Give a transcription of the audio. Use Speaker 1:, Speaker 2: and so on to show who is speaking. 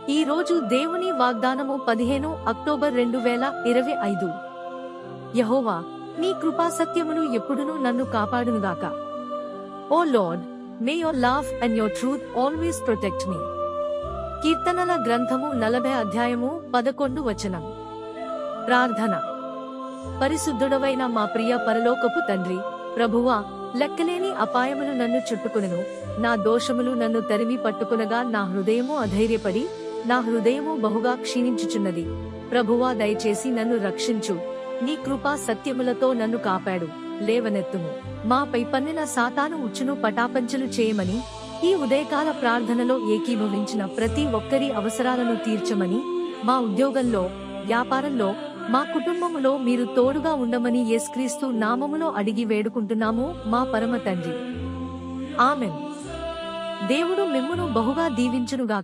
Speaker 1: ఈ రోజు దేవుని వాగ్దానము 15 అక్టోబర్ 2025. యెహోవా, నీ కృపా సత్యములు ఎప్పుడును నన్ను కాపాడునుగాక. O Lord, may your love and your truth always protect me. కీర్తనల గ్రంథము 40 అధ్యాయము 11 వచనం. ప్రార్థన. పరిశుద్ధుడవైన మా ప్రియ పరలోకపు తండ్రి, ప్రభువా, లెక్కలేని అపాయములు నన్ను చుట్టుకొనెను, నా దోషములు నన్ను తరిమి పట్టుకొనగా నా హృదయము అధైర్యపడి, నా హృదయము బహుగా క్షీణించుచున్నది. ప్రభువా, దయచేసి నన్ను రక్షించు, నీ కృపా సత్యములతో నన్ను కాపాడు, లేవనెత్తుము. మాపై పన్నిన సాతాను ఉచ్చును పటాపంచలు చేయమని, ఈ ఉదయకాల ప్రార్థనలో ఏకీభవించిన ప్రతి ఒక్కరి అవసరాలను తీర్చమని, మా ఉద్యోగంలో, వ్యాపారంలో, మా కుటుంబములో మీరు తోడుగా ఉండమని యేసుక్రీస్తు నామములో అడిగి వేడుకుంటున్నాము, మా పరమ తండ్రి. ఆమెన్. దేవుడు మిమ్మును బహుగా దీవించునుగాక.